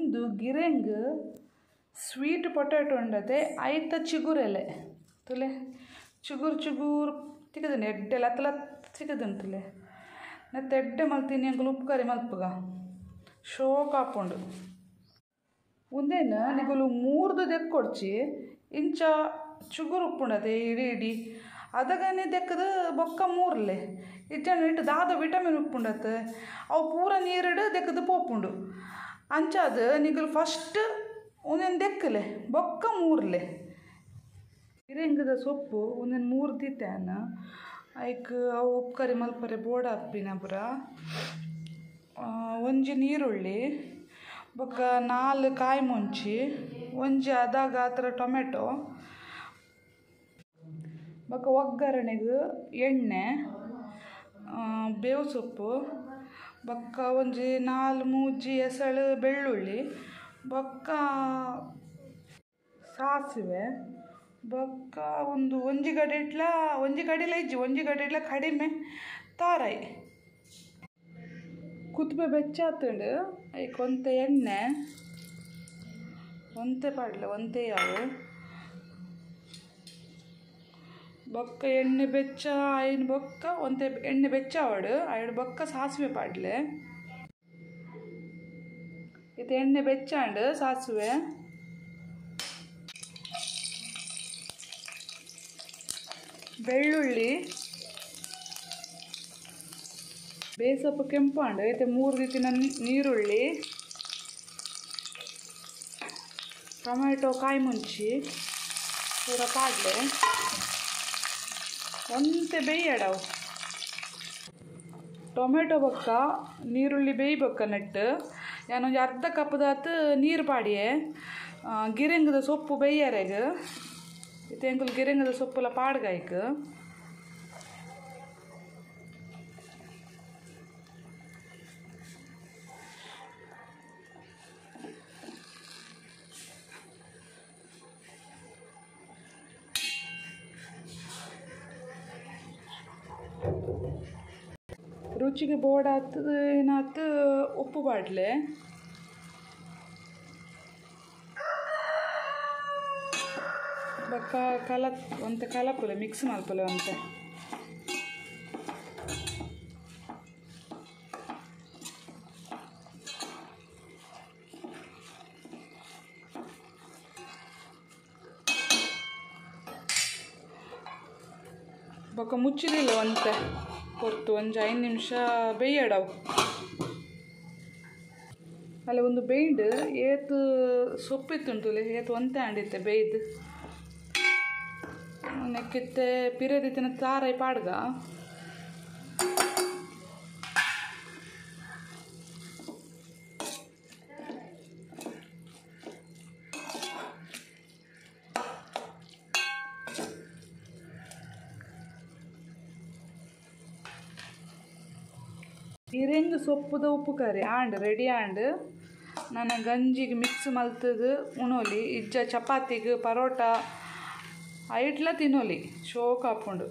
ಇಂದು ಗಿರೆಂಗ್ sweet potato ಉಂಡತೆ ಐತ ಚಿಗುರೆಲೆ ತುಲೆ ಚಿಗುರು ಚಿಗುರು ತಿಕ್ಕದನೆ ಎಡ್ಡೆ ಲತ್ತ ಲತ್ತ ಸಿಕ್ಕದನು ತುಲೆ ನೆತ್ತ ಎಡ್ಡೆ ಮಲ್ತೀನಿ ಅಂಕಲ್ ಉಪ್ಪು ಕರಿ ಮಲ್ಪುಗ ಶೋಕ್ ಹಾಕೊಂಡು ಒಂದೇನು ನಿಗಲು ಮೂರ್ದು ದೆಕ್ಕೊಡ್ಚಿ ಇಂಚ ಚಿಗುರು ಉಪ್ಪುಂಡತೆ ಇಡೀ ಇಡೀ ಅದಗನೆ ದೆಕ್ಕದ ಬೊಕ್ಕ ಮೂರ್ಲೆ ಇಜ್ಜನ ಇಟ್ಟು ದಾದ ವಿಟಮಿನ್ ಉಪ್ಪುಂಡತೆ ಅವು ಪೂರ ನೀರಿಡು ದೆಕ್ಕದು ಪೋಪುಂಡು ಅಂಚಾದ ನಿಗಲು ಫಸ್ಟ್ ಒಂದೇನು ದೆಕ್ಕಲೆ ಬೊಕ್ಕ ಮೂರ್ಲೆ ಗಿರೆಂಗದ ಸೊಪ್ಪು ಒಂದೇನು ಮೂರು ದಿತ್ತೇನ ಐಕ್ ಅವು ಉಪ್ಪು ಕರಿ ಮಲ್ಪರೆ ಬೋಡ ಹಾಕ್ಪಿನ ಪುರ ಒಂಜಿ ನೀರುಳ್ಳಿ ಬೊಕ್ಕ 4 ಕಾಯಿ ಮುಂಚಿ ಒಂಜಿ ಅದಾಗ ಆ ಥರ ಟೊಮೆಟೊ ಬೊಕ್ಕ ಒಗ್ಗರಣೆಗೆ ಎಣ್ಣೆ ಬೇವು ಸೊಪ್ಪು ಬೊಕ್ಕ ಒಂಜಿ 4-3 ಎಸಳು ಬೆಳ್ಳುಳ್ಳಿ ಬೊಕ್ಕ ಸಾಸಿವೆ ಬೊಕ್ಕ ಒಂಜಿ ಗಡಿಲ ಇಜ್ಜಿ ಒಂಜಿ ಗಡಿಲ ಕಡಿಮೆ ತಾರಾಯಿ ಕುತ್ಬೆ ಬೆಚ್ಚಾತುಂಡು ಐಕ್ ಒಂತೆ ಎಣ್ಣೆ ಒಂತೆ ಪಾಡ್ಲೆ ಒಂತೆ ಯಾವು ಬೊಕ್ಕ ಎಣ್ಣೆ ಬೆಚ್ಚ ಐನ್ ಬೊಕ್ಕ ಒಂತೆ ಎಣ್ಣೆ ಬೆಚ್ಚಾವಡು ಐಡು ಬೊಕ್ಕ ಸಾಸಿವೆ ಪಾಡ್ಲೆ ಇದು ಎಣ್ಣೆ ಬೆಚ್ಚಾಂಡು ಸಾಸಿವೆ ಬೆಳ್ಳುಳ್ಳಿ ಬೇಸೊಪ್ಪು ಕೆಂಪುಂಡು ಐತೆ 3 ರೀತಿನ ನೀರುಳ್ಳಿ ಟೊಮೆಟೊ ಕಾಯಿ ಮುಂಚಿ ಪೂರ ಪಾಡ್ಲೆ ಒಂತೆ ಬೇಯಡವು ಟೊಮೆಟೊ ಬೊಕ್ಕ ನೀರುಳ್ಳಿ ಬೇಯ್ಬೊಕ್ಕ ನೆಟ್ಟು ನಾನೊಂದು ಅರ್ಧ ಕಪ್ದಾತು ನೀರು ಪಾಡಿಯೆ ಗಿರೆಂಗದ ಸೊಪ್ಪು ಬೇಯ್ಯರೆಗೆ ಇದು ಎಂಕುಲು ಗಿರೆಂಗದ ಸೊಪ್ಪುಲ ಪಾಡ್ಗಾಯ್ಕ ರುಚಿಗೆ ಬೋಡಾತು ಏನಾತು ಉಪ್ಪು ಪಾಡ್ಲೆ ಬೊಕ್ಕ ಒಂತೆ ಕಲಪುಲೆ ಮಿಕ್ಸ್ ಮಲ್ಪುಲೆ ಒಂತೆ ಬೊಕ್ಕ ಮುಚ್ಚಿದಿಲ್ಲ ಒಂತೆ ಕೊರ್ತು ಒಂಜಿ 5 ನಿಮಿಷ ಬೇಯಡವು ಅಲ್ಲ ಒಂದು ಬೇಯ್ದು ಏತು ಸೊಪ್ಪಿತ್ತುಂಟುಲೆ ಏತು ಒಂತೆ ಆಂಡಿತ್ತೆ ಬೇಯ್ದು ನೆಕ್ಕಿತ್ತೆ ಪಿರದಿತ್ತಿನ ತಾರಾಯಿ ಪಾಡ್ಗ ಗಿರೆಂಗ್ ಸೊಪ್ಪುದ ಉಪ್ಪು ಕರಿ ಆಂಡ್ ರೆಡಿ ಆಂಡ್ ನನ್ನ ಗಂಜಿಗೆ ಮಿಕ್ಸ್ ಮಲ್ತದು ಉಣೋಲಿ ಇಜ್ಜ ಚಪಾತಿಗೆ ಪರೋಟ ಐಟ್ಲ ತಿನ್ನೋಲಿ ಶೋಕ್ ಹಾಕೊಂಡು